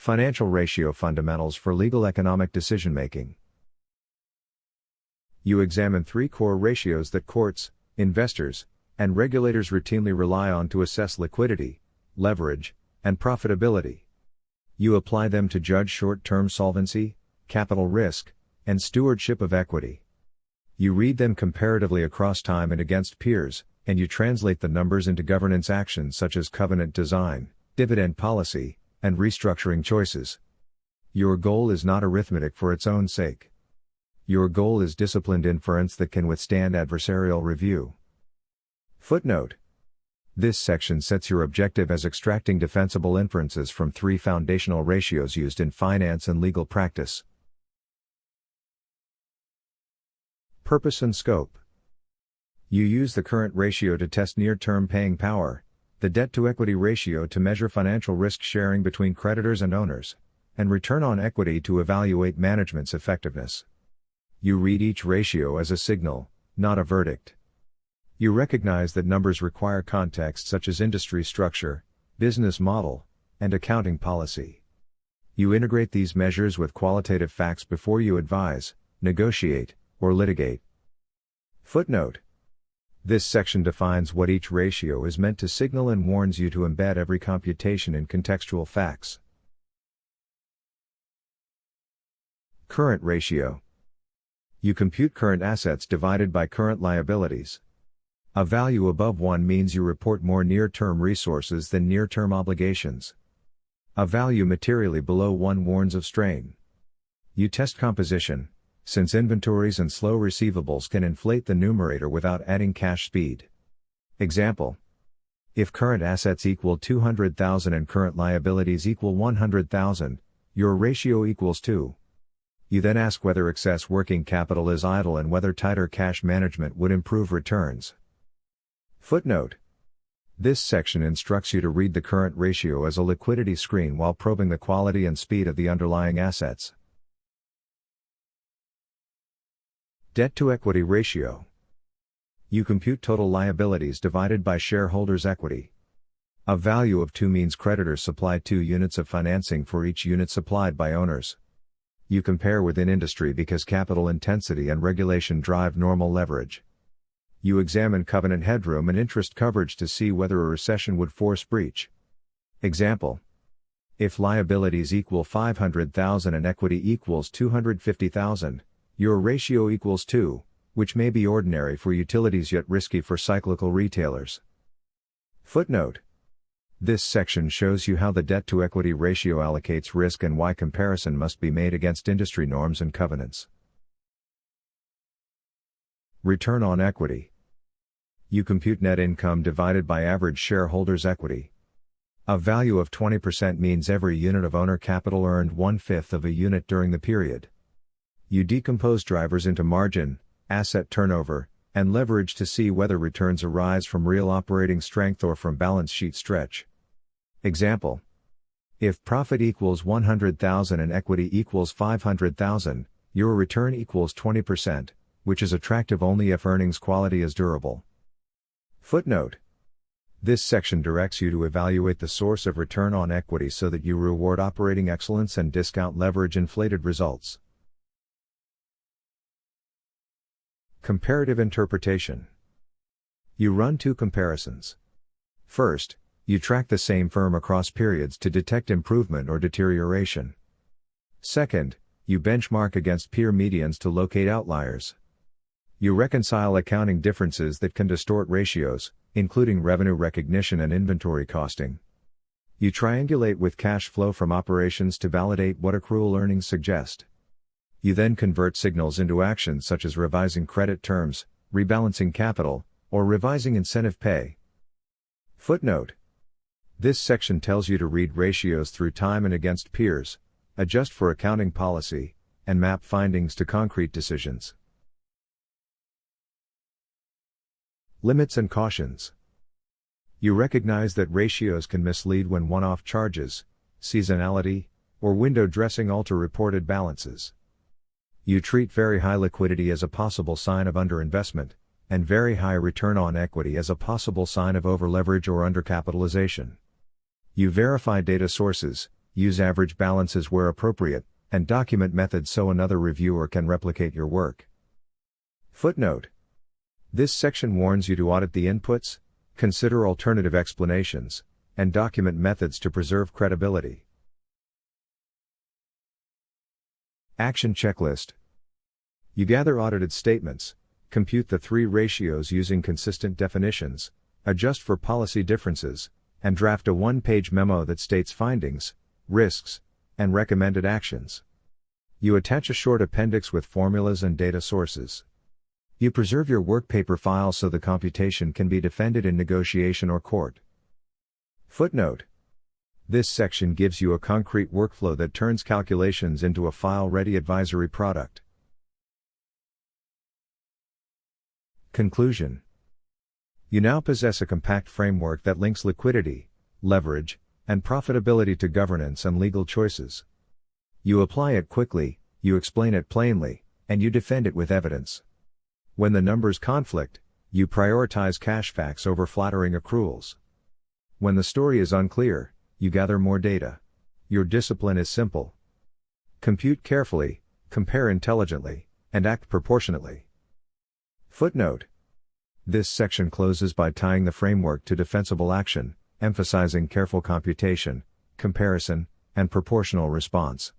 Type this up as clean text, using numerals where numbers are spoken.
Financial ratio fundamentals for legal economic decision-making. You examine three core ratios that courts, investors, and regulators routinely rely on to assess liquidity, leverage, and profitability. You apply them to judge short-term solvency, capital risk, and stewardship of equity. You read them comparatively across time and against peers, and you translate the numbers into governance actions such as covenant design, dividend policy, and restructuring choices. Your goal is not arithmetic for its own sake. Your goal is disciplined inference that can withstand adversarial review. Footnote. This section sets your objective as extracting defensible inferences from three foundational ratios used in finance and legal practice. Purpose and scope. You use the current ratio to test near-term paying power, the debt-to-equity ratio to measure financial risk sharing between creditors and owners, and return on equity to evaluate management's effectiveness. You read each ratio as a signal, not a verdict. You recognize that numbers require context such as industry structure, business model, and accounting policy. You integrate these measures with qualitative facts before you advise, negotiate, or litigate. Footnote. This section defines what each ratio is meant to signal and warns you to embed every computation in contextual facts. Current ratio. You compute current assets divided by current liabilities. A value above 1 means you report more near-term resources than near-term obligations. A value materially below 1 warns of strain. You test composition, since inventories and slow receivables can inflate the numerator without adding cash speed. Example. If current assets equal 200,000 and current liabilities equal 100,000, your ratio equals 2. You then ask whether excess working capital is idle and whether tighter cash management would improve returns. Footnote. This section instructs you to read the current ratio as a liquidity screen while probing the quality and speed of the underlying assets. Debt-to-equity ratio. You compute total liabilities divided by shareholders' equity. A value of 2 means creditors supply 2 units of financing for each unit supplied by owners. You compare within industry because capital intensity and regulation drive normal leverage. You examine covenant headroom and interest coverage to see whether a recession would force breach. Example. If liabilities equal 500,000 and equity equals 250,000, your ratio equals 2, which may be ordinary for utilities yet risky for cyclical retailers. Footnote. This section shows you how the debt-to-equity ratio allocates risk and why comparison must be made against industry norms and covenants. Return on equity. You compute net income divided by average shareholders' equity. A value of 20% means every unit of owner capital earned 1/5 of a unit during the period. You decompose drivers into margin, asset turnover, and leverage to see whether returns arise from real operating strength or from balance sheet stretch. Example. If profit equals 100,000 and equity equals 500,000, your return equals 20%, which is attractive only if earnings quality is durable. Footnote. This section directs you to evaluate the source of return on equity so that you reward operating excellence and discount leverage inflated results. Comparative interpretation. You run 2 comparisons. First, you track the same firm across periods to detect improvement or deterioration. Second, you benchmark against peer medians to locate outliers. You reconcile accounting differences that can distort ratios, including revenue recognition and inventory costing. You triangulate with cash flow from operations to validate what accrual earnings suggest. You then convert signals into actions such as revising credit terms, rebalancing capital, or revising incentive pay. Footnote. This section tells you to read ratios through time and against peers, adjust for accounting policy, and map findings to concrete decisions. Limits and cautions. You recognize that ratios can mislead when one-off charges, seasonality, or window dressing alter reported balances. You treat very high liquidity as a possible sign of underinvestment, and very high return on equity as a possible sign of overleverage or undercapitalization. You verify data sources, Use average balances where appropriate, and document methods so another reviewer can replicate your work. Footnote. This section warns you to audit the inputs, consider alternative explanations, and document methods to preserve credibility. Action checklist. You gather audited statements, compute the three ratios using consistent definitions, adjust for policy differences, and draft a one-page memo that states findings, risks, and recommended actions. You attach a short appendix with formulas and data sources. You preserve your work paper file so the computation can be defended in negotiation or court. Footnote. This section gives you a concrete workflow that turns calculations into a file-ready advisory product. Conclusion. You now possess a compact framework that links liquidity, leverage, and profitability to governance and legal choices. You apply it quickly, you explain it plainly, and you defend it with evidence. When the numbers conflict, you prioritize cash facts over flattering accruals. When the story is unclear, you gather more data. Your discipline is simple. Compute carefully, compare intelligently, and act proportionately. Footnote. This section closes by tying the framework to defensible action, emphasizing careful computation, comparison, and proportional response.